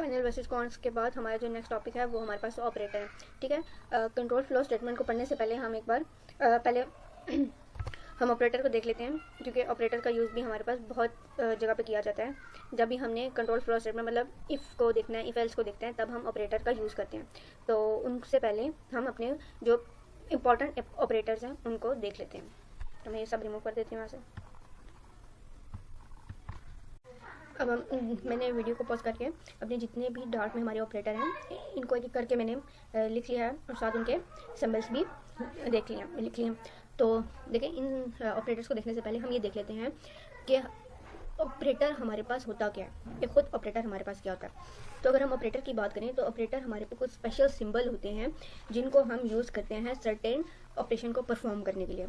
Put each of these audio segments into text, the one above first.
Final versus cons के बाद हमारा जो नेक्स्ट टॉपिक है वो हमारे पास ऑपरेटर है, ठीक है। कंट्रोल फ्लो स्टेटमेंट को पढ़ने से पहले हम एक बार पहले हम ऑपरेटर को देख लेते हैं, क्योंकि ऑपरेटर का यूज़ भी हमारे पास बहुत जगह पे किया जाता है। जब भी हमने कंट्रोल फ्लो स्टेटमेंट मतलब इफ़ को देखना है, इफ़ एल्स को देखते हैं, तब हम ऑपरेटर का यूज़ करते हैं। तो उनसे पहले हम अपने जो इम्पॉर्टेंट ऑपरेटर्स हैं उनको देख लेते हैं। तो मैं ये सब रिमूव कर देती हूँ यहाँ से। अब मैंने वीडियो को पॉज करके अपने जितने भी डार्ट में हमारे ऑपरेटर हैं इनको एक एक करके मैंने लिख लिया है, और साथ उनके सिंबल्स भी लिख लिए। तो देखें, इन ऑपरेटर्स को देखने से पहले हम ये देख लेते हैं कि ऑपरेटर हमारे पास होता क्या है, ये खुद ऑपरेटर हमारे पास क्या होता है। तो अगर हम ऑपरेटर की बात करें तो ऑपरेटर हमारे पे कुछ स्पेशल सिंबल होते हैं जिनको हम यूज़ करते हैं सर्टेन ऑपरेशन को परफॉर्म करने के लिए,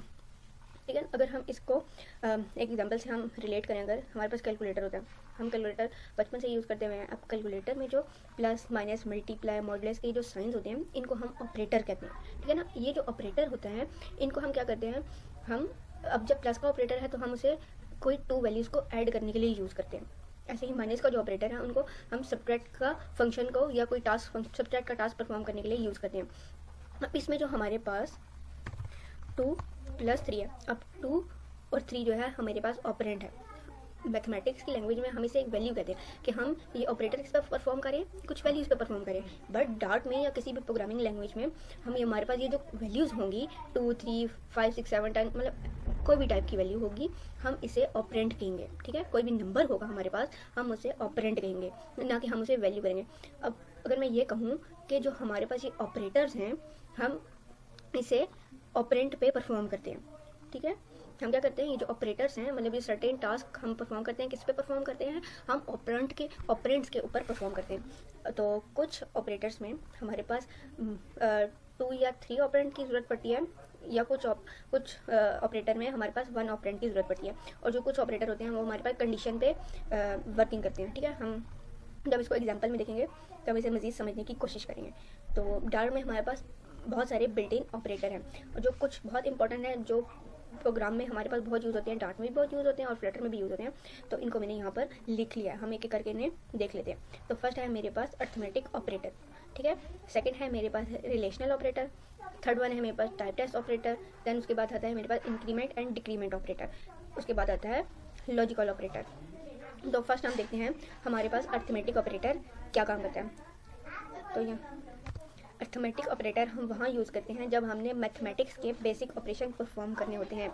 ठीक है। अगर हम इसको एक एग्जांपल से हम रिलेट करें, अगर हमारे पास कैलकुलेटर होता है, हम कैलकुलेटर बचपन से यूज़ करते हुए हैं। अब कैलकुलेटर में जो प्लस माइनस मल्टीप्लाई मॉडुलस के जो साइंस होते हैं इनको हम ऑपरेटर कहते हैं, ठीक है ना। ये जो ऑपरेटर होता है इनको हम क्या करते हैं, हम अब जब प्लस का ऑपरेटर है तो हम उसे कोई टू वैल्यूज़ को ऐड करने के लिए यूज़ करते हैं। ऐसे ही माइनस का जो ऑपरेटर है उनको हम सब्ट्रैक्ट का फंक्शन को या कोई टास्क सब्ट्रैक्ट का टास्क परफॉर्म करने के लिए यूज़ करते हैं। अब इसमें जो हमारे पास 2 + 3 है, अब 2 और 3 जो है हमारे पास ऑपरेंड है। मैथमेटिक्स की लैंग्वेज में हम इसे एक वैल्यू कहते हैं कि हम ये ऑपरेटर किस पर परफॉर्म करें, कुछ वैल्यूज़ पे परफॉर्म करें। बट डार्ट में या किसी भी प्रोग्रामिंग लैंग्वेज में हम ये हमारे पास ये जो वैल्यूज़ होंगी 2, 3, 5, 6, 7, 10 मतलब कोई भी टाइप की वैल्यू होगी हम इसे ऑपरेंड कहेंगे, ठीक है। कोई भी नंबर होगा हमारे पास हम उसे ऑपरेंड कहेंगे, ना कि हम उसे वैल्यू करेंगे। अब अगर मैं ये कहूँ कि जो हमारे पास ये ऑपरेटर्स हैं हम इसे ऑपरेंट पे परफॉर्म करते हैं, ठीक है। हम क्या करते हैं, ये जो ऑपरेटर्स हैं मतलब ये सर्टेन टास्क हम परफॉर्म करते हैं, किस पे परफॉर्म करते हैं, हम ऑपरेंट्स के ऊपर परफॉर्म करते हैं। तो कुछ ऑपरेटर्स में हमारे पास 2 या 3 ऑपरेंट की ज़रूरत पड़ती है, या कुछ ऑपरेटर में हमारे पास 1 ऑपरेंट की ज़रूरत पड़ती है। और जो कुछ ऑपरेटर होते हैं वो हमारे पास कंडीशन पे वर्किंग करते हैं, ठीक है। हम जब इसको एग्जाम्पल में देखेंगे तब इसे मज़ीद समझने की कोशिश करेंगे। तो डार्ट में हमारे पास बहुत सारे बिल्ट इन ऑपरेटर हैं, और जो कुछ बहुत इंपॉर्टेंट है जो प्रोग्राम में हमारे पास बहुत यूज़ होते हैं, डार्ट में भी बहुत यूज़ होते हैं और फ्लटर में भी यूज़ होते हैं। तो इनको मैंने यहाँ पर लिख लिया है, हम एक एक करके इन्हें देख लेते हैं। तो फर्स्ट है मेरे पास अर्थमेटिक ऑपरेटर, ठीक है। सेकंड है मेरे पास रिलेशनल ऑपरेटर। थर्ड वन है मेरे पास टाइप टेस्ट ऑपरेटर। देन उसके बाद आता है मेरे पास इंक्रीमेंट एंड डिक्रीमेंट ऑपरेटर। उसके बाद आता है लॉजिकल ऑपरेटर। तो फर्स्ट हम देखते हैं हमारे पास अर्थमेटिक ऑपरेटर क्या काम करता है। तो ये अर्थमेटिक ऑपरेटर हम वहाँ यूज़ करते हैं जब हमने मैथमेटिक्स के बेसिक ऑपरेशन परफॉर्म करने होते हैं।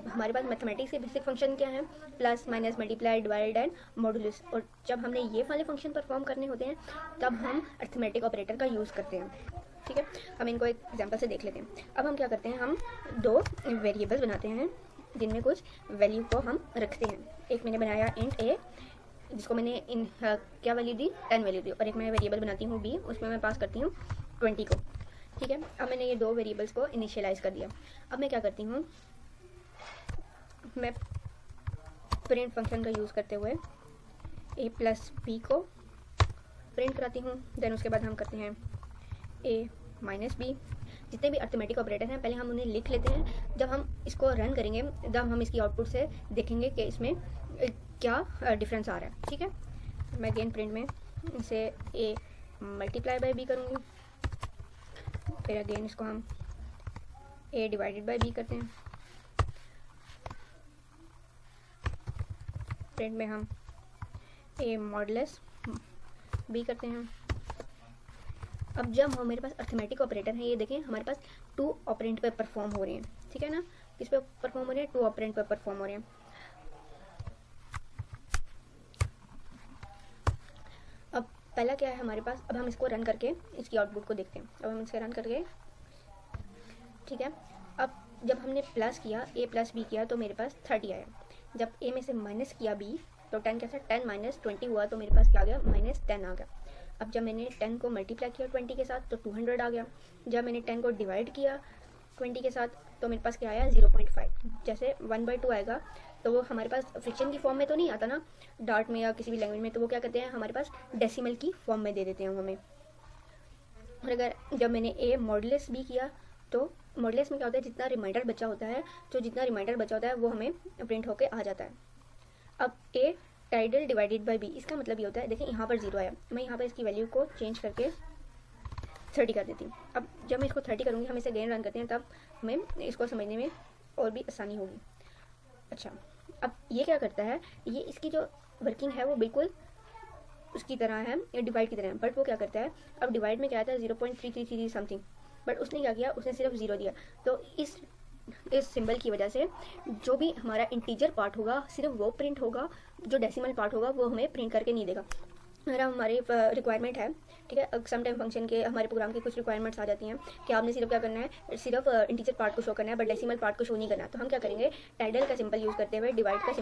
हमारे पास मैथमेटिक्स के बेसिक फंक्शन क्या हैं, plus minus multiply divide and modulus, और जब हमने ये वाले फंक्शन परफॉर्म करने होते हैं तब हम अर्थमेटिक ऑपरेटर का यूज़ करते हैं, ठीक है। हम इनको एक एग्जाम्पल से देख लेते हैं। अब हम क्या करते हैं, हम 2 वेरिएबल्स बनाते हैं जिनमें कुछ वैल्यू को हम रखते हैं। एक मैंने बनाया इंट a जिसको मैंने क्या वैल्यू दी, 10 वैल्यू दी, और एक मैं वेरिएबल बनाती हूँ b, उसमें मैं पास करती हूँ 20 को, ठीक है। अब मैंने ये 2 वेरिएबल्स को इनिशियलाइज कर दिया। अब मैं क्या करती हूँ, मैं प्रिंट फंक्शन का यूज़ करते हुए a + b को प्रिंट कराती हूँ। देन उसके बाद हम करते हैं a - b। जितने भी अर्थमेटिक ऑपरेटर हैं पहले हम उन्हें लिख लेते हैं, जब हम इसको रन करेंगे तब हम इसकी आउटपुट से देखेंगे कि इसमें क्या डिफरेंस आ रहा है, ठीक है। मैं अगेन प्रिंट में इसे a × b करूँगी, फिर अगेन इसको हम a / b करते हैं। प्रिंट में हम a मॉडुलस b करते हैं। अब जब हमारे पास अर्थमेटिक ऑपरेटर है, ये देखें हमारे पास 2 ऑपरेंट पे परफॉर्म हो रहे हैं, ठीक है ना। किस पे परफॉर्म हो रहे हैं, 2 ऑपरेंट पे परफॉर्म हो रहे हैं। अब पहला क्या है हमारे पास, अब हम इसको रन करके इसकी आउटपुट को देखते हैं। अब हम इसे रन करके, ठीक है। अब जब हमने प्लस किया a + b किया तो मेरे पास 30 आया। जब a में से माइनस किया b तो 10 कैसे, 10 - 20 हुआ तो मेरे पास क्या आ गया, -10 आ गया। अब जब मैंने 10 को मल्टीप्लाई किया 20 के साथ तो 200 आ गया। जब मैंने 10 को डिवाइड किया 20 के साथ तो मेरे पास क्या आया, 0.5। जैसे 1/2 आएगा तो वो हमारे पास फ्रिक्शन की फॉर्म में तो नहीं आता ना डार्ट में या किसी भी लैंग्वेज में, तो वो क्या करते हैं हमारे पास डेसिमल की फॉर्म में दे देते हैं हमें। और अगर जब मैंने a मॉडुलस b किया तो मॉडुलस में क्या होता है, जितना रिमाइंडर बचा होता है वो हमें प्रिंट होके आ जाता है। अब a tidal divided by B, इसका मतलब ये होता है, देखिए यहाँ पर 0 आया, मैं यहाँ पर इसकी वैल्यू को चेंज करके 30 कर देती हूँ। अब जब मैं इसको 30 करूँगी, हम इसे अगेन रन करते हैं, तब हमें इसको समझने में और भी आसानी होगी। अच्छा, अब ये क्या करता है, ये इसकी जो वर्किंग है वो बिल्कुल उसकी तरह है, या डिवाइड की तरह है, बट वो क्या करता है, अब डिवाइड में क्या आता है 0.333 समथिंग, बट उसने क्या किया, उसने सिर्फ 0 दिया। तो इस सिंबल की वजह से जो भी हमारा इंटीजर पार्ट होगा सिर्फ वो प्रिंट होगा, जो डेसिमल पार्ट होगा वो हमें प्रिंट करके नहीं देगा। अगर हमारी रिक्वायरमेंट है, ठीक है, सम टाइम फंक्शन के हमारे प्रोग्राम की कुछ रिक्वायरमेंट्स आ जाती हैं कि आपने सिर्फ क्या करना है, सिर्फ इंटीजर पार्ट को शो करना है, बट डेसिमल पार्ट को शो नहीं करना। तो हम क्या करेंगे, टाइडल का सिंबल यूज़ करते हुए डिवाइड का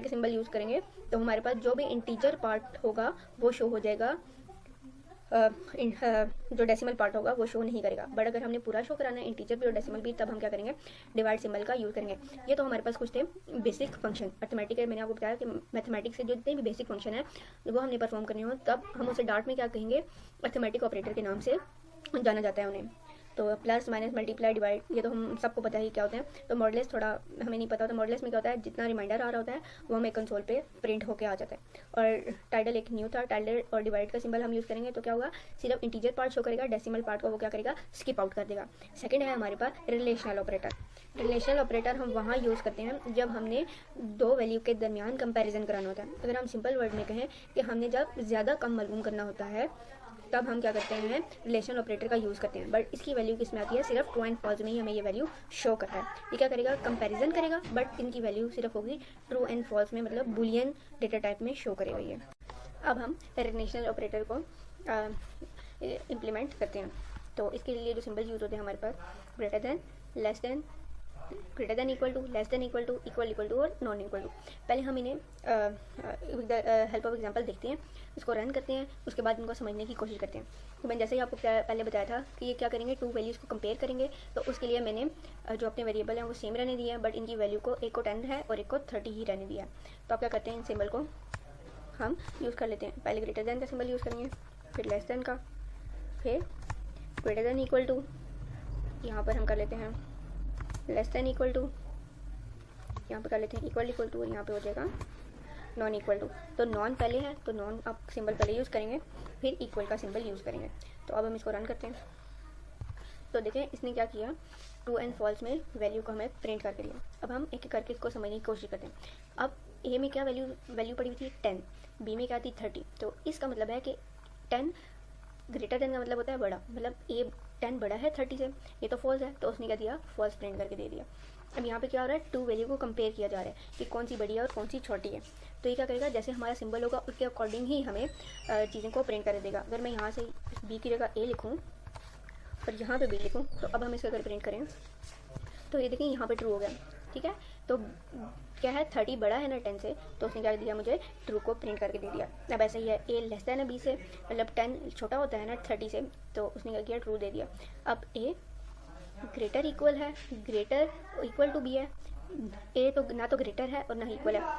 सिंबल यूज़ करेंगे, तो हमारे पास जो भी इंटीजर पार्ट होगा वो शो हो जाएगा, जो डेसिमल पार्ट होगा वो शो नहीं करेगा। बट अगर हमने पूरा शो कराना है, इंटीजर भी और डेसिमल भी, तब हम क्या करेंगे, डिवाइड सिंबल का यूज़ करेंगे। ये तो हमारे पास कुछ थे बेसिक फंक्शन मैथमेटिक्स, मैंने आपको बताया कि मैथमेटिक्स से जो जितने भी बेसिक फंक्शन है वो हमने परफॉर्म करने हो, तब हम उसे डार्ट में क्या कहेंगे, अर्थमेटिक ऑपरेटर के नाम से जाना जाता है उन्हें। तो प्लस माइनस मल्टीप्लाई डिवाइड, ये तो हम सबको पता है क्या होते हैं। तो मॉडलेस थोड़ा हमें नहीं पता होता, मॉडलेस में क्या होता है, जितना रिमाइंडर आ रहा होता है वो हमें कंसोल पे प्रिंट होके आ जाता है। और टाइडल एक न्यू था, टाइडल और डिवाइड का सिंबल हम यूज़ करेंगे, तो क्या होगा, सिर्फ इंटीजर पार्ट शो करेगा, डेसिमल पार्ट को वो क्या करेगा, स्किप आउट कर देगा। सेकंड है हमारे पास रिलेशनल ऑपरेटर। रिलेशनल ऑपरेटर हम वहाँ यूज़ करते हैं जब हमने दो वैल्यू के दरमियान कंपैरिजन कराना होता है। अगर हम सिंपल वर्ड में कहें कि हमने जब ज़्यादा कम मालूम करना होता है, तब हम क्या करते हैं, रिलेशनल ऑपरेटर का यूज़ करते हैं। बट इसकी वैल्यू किस में आती है, सिर्फ ट्रू एंड फॉल्स में ही हमें ये वैल्यू शो कर रहा है। ये क्या करेगा, कंपैरिजन करेगा, बट इनकी वैल्यू सिर्फ होगी ट्रू एंड फॉल्स में, मतलब बुलियन डेटा टाइप में शो करेगा ये। अब हम रिलेशनल ऑपरेटर को इम्प्लीमेंट करते हैं। तो इसके लिए जो सिंबल यूज़ होते हैं हमारे पास, greater than, less than, greater than equal to, less than equal to, equal to और नॉन इक्वल टू। पहले हम इन्हें हेल्प ऑफ एग्जांपल देखते हैं, इसको रन करते हैं, उसके बाद इनको समझने की कोशिश करते हैं। तो मैंने जैसे ही आपको पहले बताया था कि ये क्या करेंगे, टू वैल्यूज़ को कंपेयर करेंगे। तो उसके लिए मैंने जो अपने वेरिएबल हैं वो सेम रहने दिए हैं, बट इनकी वैल्यू को, एक को 10 है और एक को 30 ही रहने दिया है। तो आप क्या करते हैं, इन सिंबल को हम यूज़ कर लेते हैं। पहले ग्रेटर देन का सिंबल यूज़ करेंगे, फिर लेस देन का, फिर ग्रेटर देन इक्वल टू, यहाँ पर हम कर लेते हैं लेस देन इक्वल टू, यहाँ पे कर लेते हैं इक्वल टू, और यहाँ पे हो जाएगा नॉन इक्वल टू। तो नॉन पहले है तो नॉन आप सिंबल पहले यूज़ करेंगे, फिर इक्वल का सिंबल यूज़ करेंगे। तो अब हम इसको रन करते हैं। तो देखें इसने क्या किया, ट्रू एंड फॉल्स में वैल्यू को हमें प्रिंट करके दिया। अब हम एक एक करके इसको समझने की कोशिश करते हैं। अब ए में क्या वैल्यू पड़ी हुई थी 10, बी में क्या थी 30। तो इसका मतलब है कि 10 ग्रेटर देन का मतलब होता है बड़ा, मतलब ए 10 बड़ा है 30 से, ये तो फॉल्स है, तो उसने क्या दिया, फॉल्स प्रिंट करके दे दिया। अब यहाँ पे क्या हो रहा है, टू वैल्यू को कंपेयर किया जा रहा है कि कौन सी बड़ी है और कौन सी छोटी है। तो ये क्या करेगा, जैसे हमारा सिंबल होगा उसके अकॉर्डिंग ही हमें चीज़ों को प्रिंट कर देगा। अगर मैं यहाँ से बी की जगह ए लिखूँ और यहाँ पे बी लिखूँ, तो अब हम इसको अगर प्रिंट करें तो ये देखें यहाँ पे ट्रू हो गया, ठीक है। तो क्या है, 30 बड़ा है ना 10 से, तो उसने क्या दिया, मुझे ट्रू को प्रिंट करके दे दिया। अब ऐसा ही है, ए लेस देन है बी से, मतलब 10 छोटा होता है ना 30 से, तो उसने क्या किया, ट्रू दे दिया। अब ए ग्रेटर इक्वल है, ग्रेटर इक्वल टू बी है, ए तो ना तो ग्रेटर है और ना ही इक्वल है,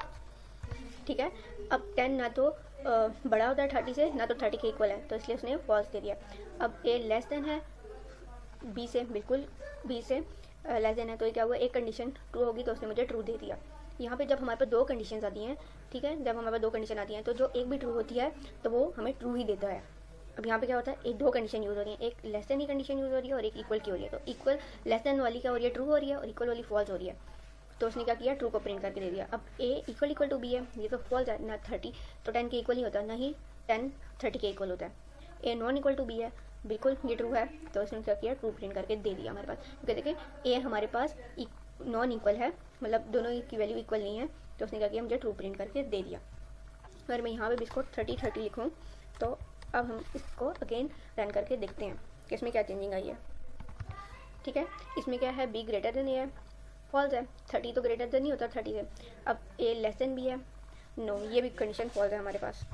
ठीक है। अब 10 ना तो बड़ा होता है 30 से, ना तो 30 के इक्वल है, तो इसलिए उसने फॉल्स दे दिया। अब ए लेस देन है बी से, बिल्कुल बी से लेस देन है, तो ये क्या हुआ, एक कंडीशन ट्रू होगी, तो उसने मुझे ट्रू दे दिया। यहाँ पे जब हमारे पास दो कंडीशन आती हैं, ठीक है, जब हमारे पास दो कंडीशन आती हैं, तो जो एक भी ट्रू होती है तो वो हमें ट्रू ही देता है। अब यहाँ पे क्या होता है, एक दो कंडीशन यूज़ हो रही है, एक लेस देन की कंडीशन यूज़ हो रही है और एक इक्वल की हो रही है। तो इक्वल लेस देन वाली क्या हो रही है, ट्रू हो रही है, और इक्वल वाली फॉल्स हो रही है। तो उसने क्या किया, ट्रू को प्रिंट करके दे दिया। अब ए इक्वल टू बी है, ये तो फॉल्स है ना 30, तो 10 के इक्वल नहीं होता, ना ही 10 30 के इक्वल होता है। A non equal to B है, बिल्कुल ये ट्रू है, तो उसने क्या किया, ट्रू प्रिंट करके दे दिया हमारे पास। क्योंकि देखिए ए हमारे पास नॉन इक्वल है, मतलब दोनों की वैल्यू इक्वल नहीं है, तो उसने क्या किया, मुझे ट्रू प्रिंट करके दे दिया। अगर मैं यहाँ पे भी इसको 30 लिखूँ, तो अब हम इसको अगेन रन करके देखते हैं कि इसमें क्या चेंजिंग आई है, ठीक है। इसमें क्या है, बी ग्रेटर देन ए है, फॉल्स है, 30 तो ग्रेटर देन नहीं होता 30 से। अब ए लेस देन बी है, नो, ये भी कंडीशन फॉल्स है हमारे पास,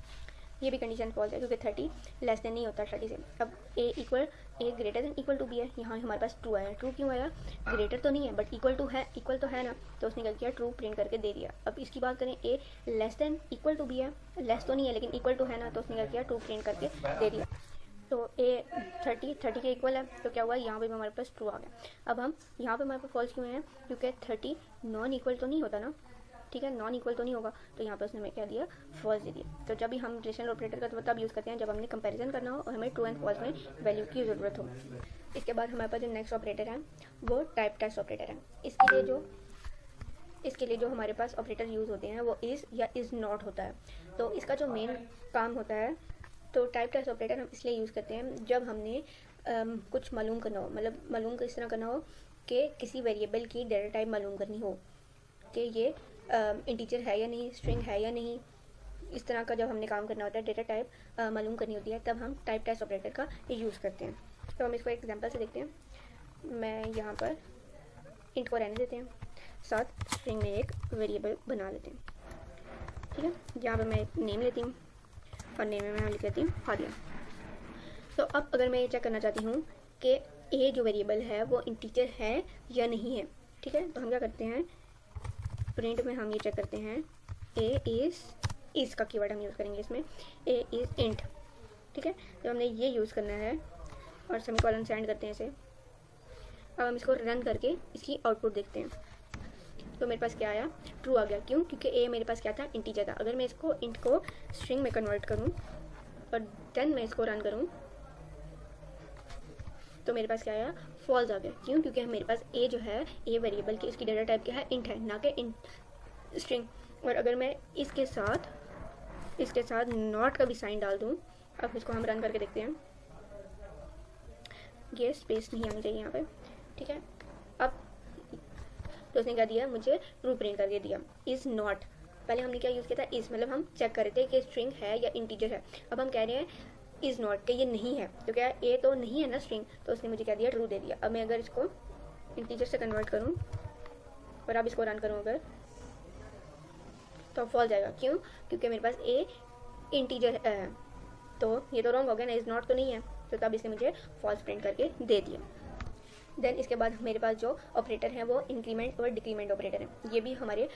ये भी कंडीशन फॉल्स है क्योंकि 30 लेस देन नहीं होता 30 से। अब A greater than equal to B है, यहाँ हमारे पास ट्रू आया। ट्रू क्यों आया, ग्रेटर तो नहीं है बट इक्वल तो है ना, तो उसने क्या किया, ट्रू प्रिंट करके दे दिया। अब इसकी बात करें, A less than equal to B है, लेस तो नहीं है लेकिन इक्वल टू है ना, तो उसने क्या किया, ट्रू प्रिंट करके दे दिया। तो ए 30 के इक्वल है, तो क्या हुआ, यहाँ पे हमारे पास ट्रू आ गया। अब हम यहाँ पे हमारे पास फॉल्स क्यों है, क्योंकि 30 नॉन इक्वल तो नहीं होता ना, ठीक है, नॉन इक्वल तो नहीं होगा, तो यहाँ पर उसने हमें क्या दिया, फॉल्स दे दिया। तो जब भी हम रिलेशनल ऑपरेटर का तब यूज़ करते हैं जब हमने कंपैरिजन करना हो और हमें ट्रू एंड फॉल्स में वैल्यू की ज़रूरत हो। इसके बाद हमारे पास जो नेक्स्ट ऑपरेटर है वो टाइप टेस्ट ऑपरेटर है। इसके लिए जो हमारे पास ऑपरेटर यूज़ होते हैं वो इज़ या इज़ नॉट होता है। तो इसका जो मेन काम होता है, तो टाइप टेस्ट ऑपरेटर हम इसलिए यूज़ करते हैं जब हमने कुछ मालूम करना हो, मतलब मालूम किस तरह करना हो कि किसी वेरिएबल की डेटा टाइप मालूम करनी हो कि ये इंटीजर है या नहीं, स्ट्रिंग है या नहीं, इस तरह का जब हमने काम करना होता है, डेटा टाइप मालूम करनी होती है, तब हम टाइप टेस्ट ऑपरेटर का यूज़ करते हैं। तो हम इसको एक एग्जांपल से देखते हैं। मैं यहाँ पर इंट को रहने देते हैं, साथ स्ट्रिंग में एक वेरिएबल बना लेते हैं, ठीक है। यहाँ पर मैं एक नेम लेती हूँ और नेम में मैं लिख लेती हूँ हादिया। तो अब अगर मैं ये चेक करना चाहती हूँ कि ए जो वेरिएबल है वो इंटीजर है या नहीं है, ठीक है, तो हम क्या करते हैं, प्रिंट में हम ये चेक करते हैं ए इज़ का कीवर्ड हम यूज़ करेंगे इसमें, ए इज़ इंट, ठीक है। तो हमने ये यूज़ करना है और सेमीकोलन सेंड करते हैं इसे। अब हम इसको रन करके इसकी आउटपुट देखते हैं। तो मेरे पास क्या आया, ट्रू आ गया। क्यों? क्योंकि ए मेरे पास क्या था, इंटीजर था। अगर मैं इसको इंट को स्ट्रिंग में कन्वर्ट करूँ और देन मैं इसको रन करूँ तो मेरे पास क्या आया, फॉल्स आ गया। क्यों? क्योंकि मेरे पास ए जो है, ए वेरिएबल की इसकी डेटा टाइप क्या है, इंट है, ना कि इंट स्ट्रिंग। और अगर मैं इसके साथ नॉट का भी साइन डाल दूँ, अब इसको हम रन करके देखते हैं, ये स्पेस नहीं आनी चाहिए यहाँ पे, ठीक है। अब तो उसने क्या दिया, मुझे ट्रू प्रिंट करके दिया, इज़ नॉट। पहले हमने क्या यूज़ किया था, इज़, मतलब हम चेक कर रहे थे कि स्ट्रिंग है या इंटीजर है। अब हम कह रहे हैं इज़ नॉट, कि ये नहीं है, तो क्या ए तो नहीं है ना स्ट्रिंग, तो उसने मुझे क्या दिया, ट्रू दे दिया। अब मैं अगर इसको इंटीजर से कन्वर्ट करूँ और अब इसको रन करूँ अगर, तो फॉल्स जाएगा। क्यों? क्योंकि मेरे पास ए इंटीजर है, तो ये तो रॉन्ग हो गया ना, इज़ नॉट तो नहीं है, तो तब इसने मुझे फॉल्स प्रिंट करके दे दिया। देन इसके बाद मेरे पास जो ऑपरेटर हैं वो इंक्रीमेंट और डिक्रीमेंट ऑपरेटर हैं। ये भी हमारे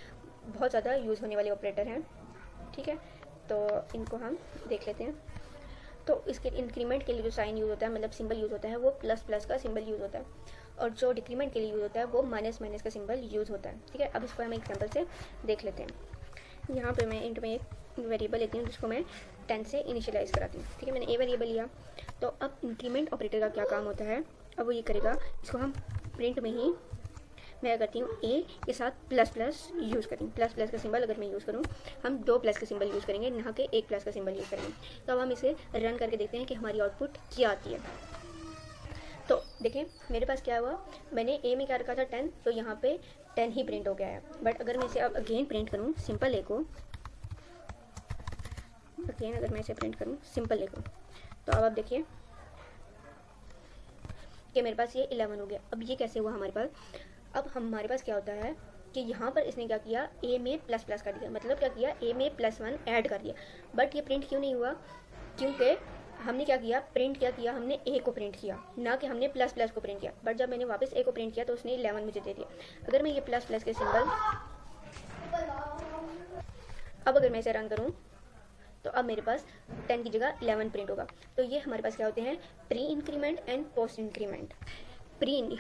बहुत ज़्यादा यूज़ होने वाले ऑपरेटर हैं, ठीक है। तो इनको हम देख लेते हैं। तो इसके इंक्रीमेंट के लिए जो साइन यूज़ होता है, मतलब सिंबल यूज़ होता है, वो प्लस प्लस का सिंबल यूज़ होता है, और जो डिक्रीमेंट के लिए यूज़ होता है वो माइनस माइनस का सिंबल यूज़ होता है, ठीक है। अब इसको हम एग्जाम्पल से देख लेते हैं। यहाँ पर मैं इंट में एक वेरिएबल लेती हूँ जिसको मैं 10 से इनिशियलाइज़ कराती हूँ, ठीक है। मैंने ए वेरिएबल लिया। तो अब इंक्रीमेंट ऑपरेटर का क्या काम होता है, अब वो ये करेगा, इसको हम प्रिंट में ही मैं करती हूँ ए के साथ प्लस प्लस यूज़ करेंगे। प्लस प्लस का सिंबल अगर मैं यूज़ करूँ, हम 2 प्लस का सिंबल यूज़ करेंगे, ना कि 1 प्लस का सिंबल यूज़ करेंगे। तो अब हम इसे रन करके देखते हैं कि हमारी आउटपुट क्या आती है। तो देखें मेरे पास क्या हुआ, मैंने ए में क्या रखा था 10, तो यहाँ पे 10 ही प्रिंट हो गया है। बट अगर मैं इसे अब अगेन प्रिंट करूँ सिंपल ए को, अगेन अगर मैं इसे प्रिंट करूँ सिंपल ए को, तो अब आप देखिए कि मेरे पास ये 11 हो गया। अब ये कैसे हुआ हमारे पास, अब हमारे पास क्या होता है कि यहाँ पर इसने क्या किया, ए में प्लस प्लस कर दिया, मतलब क्या किया, ए में +1 ऐड कर दिया। बट ये प्रिंट क्यों नहीं हुआ, क्योंकि हमने क्या किया, प्रिंट क्या किया, हमने ए को प्रिंट किया, ना कि हमने प्लस प्लस को प्रिंट किया। बट जब मैंने वापस ए को प्रिंट किया तो उसने 11 मुझे दे दिया। अगर मैं ये प्लस प्लस के सिंबल, अब अगर मैं इसे रन करूँ तो अब मेरे पास 10 की जगह 11 प्रिंट होगा। तो ये हमारे पास क्या होते हैं, pre increment and post increment.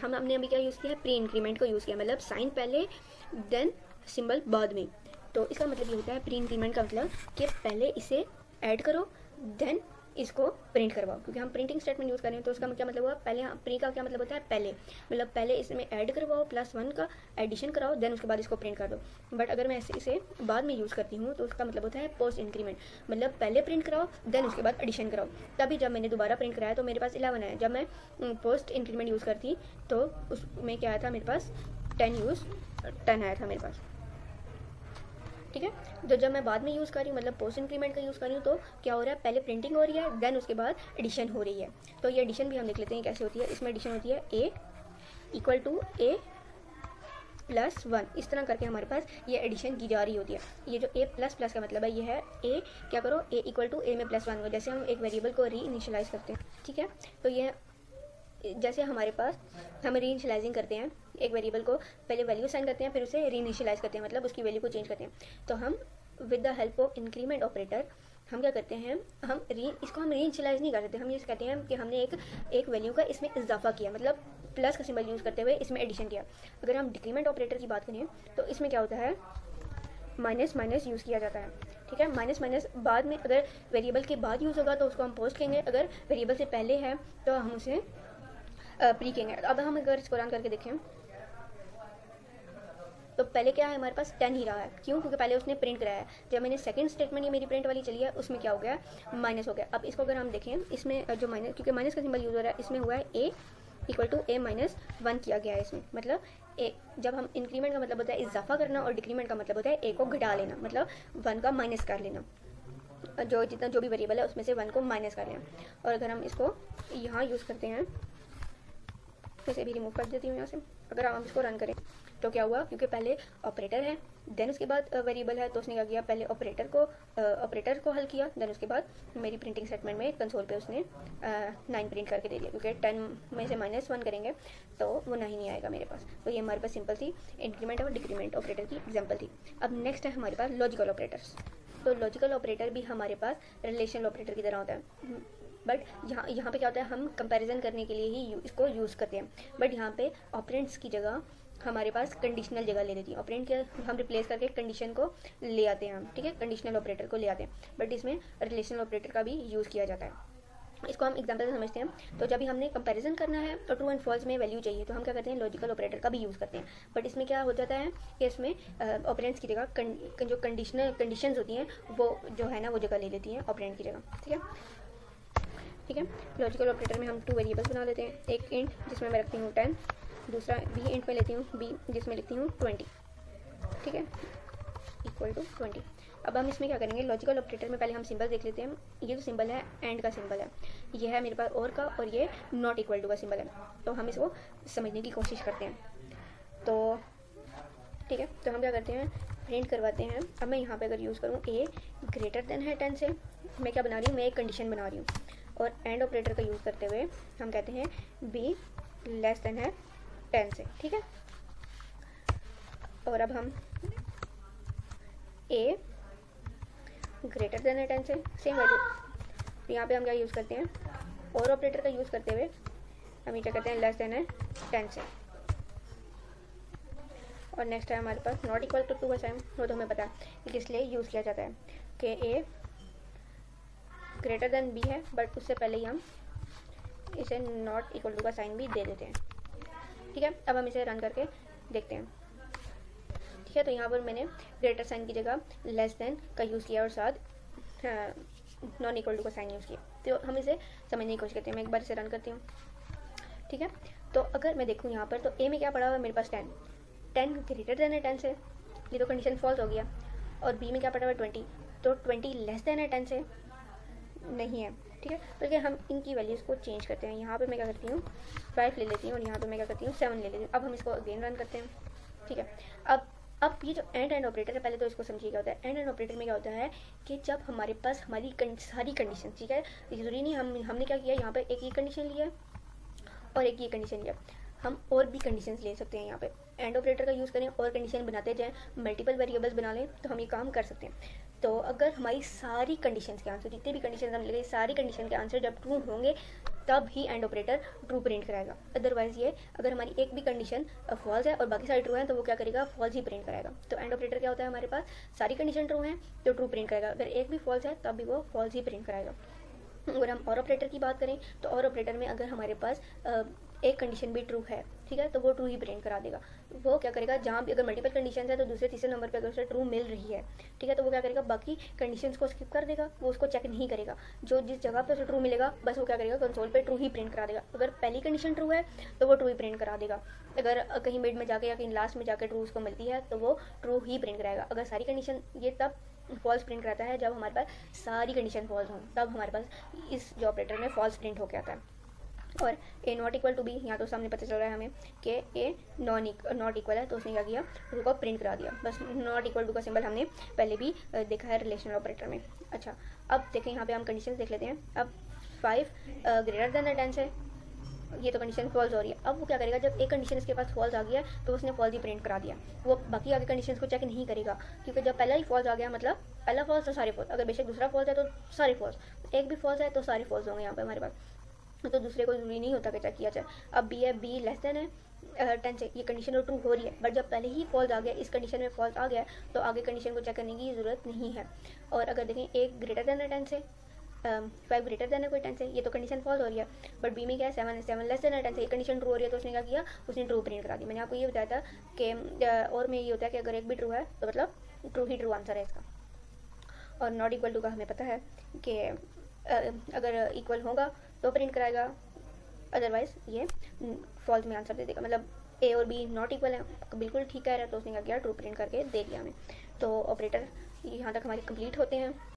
हमने अभी क्या यूज़ किया है, प्री इंक्रीमेंट को यूज़ किया, मतलब साइन पहले देन सिंबल बाद में। तो इसका मतलब ये होता है, प्री इंक्रीमेंट का मतलब कि पहले इसे ऐड करो देन इसको प्रिंट करवाओ, क्योंकि हम प्रिंटिंग स्टेटमेंट यूज़ कर रहे हैं। तो उसका क्या मतलब हुआ, पहले प्री का क्या मतलब होता है, पहले, मतलब पहले इसमें ऐड करवाओ, +1 का एडिशन कराओ, देन उसके बाद इसको प्रिंट कर दो। बट अगर मैं इसे बाद में यूज़ करती हूँ तो उसका मतलब होता है पोस्ट इंक्रीमेंट, मतलब पहले प्रिंट कराओ देन उसके बाद एडिशन कराओ। तभी जब मैंने दोबारा प्रिंट कराया तो मेरे पास 11 आया। जब मैं पोस्ट इंक्रीमेंट यूज़ करती तो उसमें क्या आया था, मेरे पास 10 आया था मेरे पास, ठीक है। तो जब मैं बाद में यूज़ कर रही हूँ, मतलब पोस्ट इंक्रीमेंट का यूज़ कर रही हूँ, तो क्या हो रहा है, पहले प्रिंटिंग हो रही है देन उसके बाद एडिशन हो रही है। तो ये एडिशन भी हम देख लेते हैं कैसे होती है। इसमें एडिशन होती है ए इक्वल टू ए +1, इस तरह करके हमारे पास ये एडिशन की जा रही होती है। ये जो ए प्लस प्लस का मतलब है, ये है ए क्या करो, ए इक्वल टू ए में +1 हो, जैसे हम एक वेरिएबल को री इनिशियलाइज करते हैं, ठीक है। तो ये जैसे हमारे पास हम री इनिशियलाइजिंग करते हैं, एक वेरिएबल को पहले वैल्यू साइन करते हैं, फिर उसे री इनिशियलाइज करते हैं, मतलब उसकी वैल्यू को चेंज करते हैं। तो हम with the help of increment operator हम क्या करते हैं, इसको हम री इनिशियलाइज नहीं कर सकते। हम ये कहते हैं कि हमने एक वैल्यू का इसमें इजाफा किया, मतलब प्लस का सिंबल यूज़ करते हुए इसमें एडिशन किया। अगर हम डिक्रीमेंट ऑपरेटर की बात करें तो इसमें क्या होता है, माइनस माइनस यूज़ किया जाता है, ठीक है। माइनस माइनस बाद में अगर वेरिएबल के बाद यूज़ होगा तो उसको हम पोस्ट कहेंगे, अगर वेरिएबल से पहले है तो हम उसे प्री कहेंगे। अब हम अगर इसको रन करके देखें तो पहले क्या है, हमारे पास 10 ही रहा है। क्यों? क्योंकि पहले उसने प्रिंट कराया है। जब मैंने सेकंड स्टेटमेंट ये मेरी प्रिंट वाली चली है उसमें क्या हो गया, माइनस हो गया। अब इसको अगर हम देखें, इसमें जो माइनस, क्योंकि माइनस का सिंबल यूज़ हो रहा है, इसमें हुआ है ए इक्वल टू ए माइनस 1 किया गया है इसमें। मतलब ए, जब हम इंक्रीमेंट का मतलब होता है इजाफा करना और डिक्रीमेंट का मतलब होता है ए को घटा लेना, मतलब 1 का माइनस कर लेना, जो जितना जो भी वेरिएबल है उसमें से 1 को माइनस कर लेना। और अगर हम इसको यहाँ यूज़ करते हैं, इसे भी रिमूव कर देती हूँ यहाँ से। अगर हम इसको रन करें तो क्या हुआ, क्योंकि पहले ऑपरेटर है देन उसके बाद वेरिएबल है, तो उसने क्या किया, पहले ऑपरेटर को हल किया, देन उसके बाद मेरी प्रिंटिंग स्टेटमेंट में कंसोल पे उसने 9 प्रिंट करके दे दिया, क्योंकि 10 में से -1 करेंगे तो वो नहीं आएगा मेरे पास। तो ये हमारे पास सिंपल थी इंक्रीमेंट और डिक्रीमेंट ऑपरेटर की एग्जाम्पल थी। अब नेक्स्ट है हमारे पास लॉजिकल ऑपरेटर्स। तो लॉजिकल ऑपरेटर भी हमारे पास रिलेशनल ऑपरेटर की तरह होता है, बट यहाँ पे क्या होता है, हम कंपैरिजन करने के लिए ही इसको यूज़ करते हैं। बट यहाँ पे ऑपरेंड्स की जगह हमारे पास कंडीशनल जगह ले लेती है। ऑपरेंड के हम रिप्लेस करके कंडीशन को ले आते हैं हम, ठीक है, कंडीशनल ऑपरेटर को ले आते हैं। बट इसमें रिलेशनल ऑपरेटर का भी यूज़ किया जाता है। इसको हम एग्जांपल से समझते हैं। तो जब भी हमने कंपैरिजन करना है और ट्रू एंड फॉल्स में वैल्यू चाहिए तो हम क्या करते हैं, लॉजिकल ऑपरेटर का भी यूज़ करते हैं। बट इसमें क्या हो जाता है कि इसमें ऑपरेंड्स की जगह जो कंडीशंस होती हैं वो जो है ना वो जगह ले लेती हैं ऑपरेंड की जगह, ठीक है। लॉजिकल ऑपरेटर में हम 2 वेरिएबल्स बना लेते हैं, एक इंट जिसमें मैं रखती हूँ 10, दूसरा बी इंट में लेती हूँ बी जिसमें लिखती हूँ 20, ठीक है, इक्वल टू 20। अब हम इसमें क्या करेंगे, लॉजिकल ऑपरेटर में पहले हम सिंबल देख लेते हैं। ये जो सिंबल है एंड का सिंबल है, ये है मेरे पास और का, और ये नॉट इक्वल टू का सिंबल है। तो हम इसको समझने की कोशिश करते हैं। तो ठीक है, तो हम क्या करते हैं, प्रिंट करवाते हैं। अब मैं यहाँ पे अगर यूज़ करूँ ए ग्रेटर देन है 10 से, मैं क्या बना रही हूँ, मैं एक कंडीशन बना रही हूँ। और एंड ऑपरेटर का यूज़ करते हुए हम कहते हैं बी लेस देन है 10 से, ठीक है। और अब हम ए ग्रेटर देन है 10 से, सेम वैल्यू। तो यहाँ पे हम क्या यूज़ करते हैं, और ऑपरेटर का यूज़ करते हुए हम ये क्या करते हैं, लेस देन है 10 से। और नेक्स्ट है हमारे पास नॉट इक्वल टू का साइन। वो तो हमें पता है कि किस लिए यूज़ किया जाता है, कि ए ग्रेटर देन बी है, बट उससे पहले ही हम इसे नॉट इक्वल टू का साइन भी दे देते हैं, ठीक है। अब हम इसे रन करके देखते हैं, ठीक है। तो यहाँ पर मैंने ग्रेटर साइन की जगह लेस देन का यूज़ किया और साथ नॉन इक्वल टू का साइन यूज़ किया। तो हम इसे समझने की कोशिश करते हैं। मैं एक बार इसे रन करती हूँ, ठीक है। तो अगर मैं देखूँ यहाँ पर, तो ए में क्या पड़ा हुआ है मेरे पास 10 ग्रेटर देन है 10 से, ये तो कंडीशन फॉल्स हो गया। और बी में क्या पड़ा हुआ है 20, तो 20 लेस देन है 10 से नहीं है, ठीक है। बल्कि हम इनकी वैल्यूज़ को चेंज करते हैं। यहाँ पे मैं क्या करती हूँ 5 ले लेती हूँ, और यहाँ पे मैं क्या करती हूँ 7 ले लेती हूँ। अब हम इसको अगेन रन करते हैं, ठीक है। अब ये जो एंड ऑपरेटर है, पहले तो इसको समझिए क्या होता है। एंड ऑपरेटर में क्या होता है कि जब हमारे पास हमारी सारी कंडीशन, ठीक है, ज़रूरी नहीं हमने क्या किया, यहाँ पे एक ही कंडीशन लिया और एक ये कंडीशन लिया, हम और भी कंडीशंस ले सकते हैं। यहाँ पे एंड ऑपरेटर का यूज़ करें और कंडीशन बनाते जाएं, मल्टीपल वेरिएबल्स बना लें, तो हम ये काम कर सकते हैं। तो अगर हमारी सारी कंडीशंस के आंसर, जितने भी कंडीशन हम ले, सारी कंडीशन के आंसर जब ट्रू होंगे तब ही एंड ऑपरेटर ट्रू प्रिंट कराएगा। अदरवाइज़ ये अगर हमारी एक भी कंडीशन फॉल्स है और बाकी सारी ट्रू है तो वो क्या करेगा, फॉल्स ही प्रिंट कराएगा। तो एंड ऑपरेटर क्या होता है, हमारे पास सारी कंडीशन ट्रू है तो ट्रू प्रिंट कराएगा, अगर एक भी फॉल्स है तब भी वो फॉल्स ही प्रिंट कराएगा। अगर हम और ऑपरेटर की बात करें तो और ऑपरेटर में अगर हमारे पास एक कंडीशन भी ट्रू है, ठीक है, तो वो ट्रू ही प्रिंट करा देगा। वो क्या करेगा, जहाँ भी अगर मल्टीपल कंडीशन है तो दूसरे तीसरे नंबर पे अगर उसे ट्रू मिल रही है, ठीक है, तो वो क्या करेगा, बाकी कंडीशंस को स्किप कर देगा, वो उसको चेक नहीं करेगा। जो जिस जगह पे उसे ट्रू मिलेगा बस वो क्या करेगा, कंसोल पे ट्रू ही प्रिंट करा देगा। अगर पहली कंडीशन ट्रू है तो वो ट्रू ही प्रिंट करा देगा। अगर कहीं मिड में जाके या कहीं लास्ट में जाकर ट्रू उसको मिलती है तो वो ट्रू ही प्रिंट कराएगा। अगर सारी कंडीशन, ये तब फॉल्स प्रिंट कराता है जब हमारे पास सारी कंडीशन फॉल्स हों, तब हमारे पास इस जो ऑपरेटर में फॉल्स प्रिंट होकर आता है। और ए नॉट इक्वल टू बी, यहाँ तो सामने पता चल रहा है हमें कि ए नॉट इक्वल है, तो उसने क्या किया, उसको प्रिंट करा दिया। बस नॉट इक्वल टू का सिंबल हमने पहले भी देखा है रिलेशनल ऑपरेटर में। अच्छा, अब देखें यहाँ पे हम कंडीशन देख लेते हैं। अब 5 ग्रेटर देन 10 है, ये तो कंडीशन फॉल्स हो रही है। अब वो क्या करेगा, जब एक कंडीशन इसके पास फॉल्स आ गया तो उसने फॉल्स ही प्रिंट करा दिया। वो बाकी आगे कंडीशंस को चेक नहीं करेगा, क्योंकि जब पहला ही फॉल्स आ गया मतलब पहला फॉल्स तो सारे फॉल्स, अगर बेशक दूसरा फॉल्स है तो सारे फॉल्स, एक भी फॉल्स है तो सारे फॉल्स होंगे यहाँ पे हमारे पास। तो दूसरे को जरूरी नहीं होता कि चेक किया जाए। अब बी है, बी लेस देन है, 10 से ये कंडीशन ट्रू हो रही है, बट जब पहले ही फॉल्स आ गया, इस कंडीशन में फॉल्स आ गया, तो आगे कंडीशन को चेक करने की ज़रूरत नहीं है। और अगर देखें a ग्रेटर देन है 10 से, 5 ग्रेटर देन है कोई 10 से, ये तो कंडीशन फॉल्स हो रही है। बट बी में क्या है 7 है, 7 लेस देन है 10 से, ये कंडीशन ट्रू हो रही है, तो उसने क्या किया, उसने ट्रू प्रिंट करा दी। मैंने आपको ये बताया था कि और में ये होता है कि अगर एक भी ट्रू है तो मतलब ट्रू ही ट्रू आंसर है इसका। और नॉट इक्वल टू का हमें पता है कि अगर इक्वल होगा तो प्रिंट कराएगा, अदरवाइज ये फॉल्स में आंसर दे देगा। मतलब ए और बी नॉट इक्वल है, बिल्कुल ठीक कह रहा है, तो उसने क्या किया, ट्रू प्रिंट करके दे दिया हमें। तो ऑपरेटर यहाँ तक हमारे कंप्लीट होते हैं।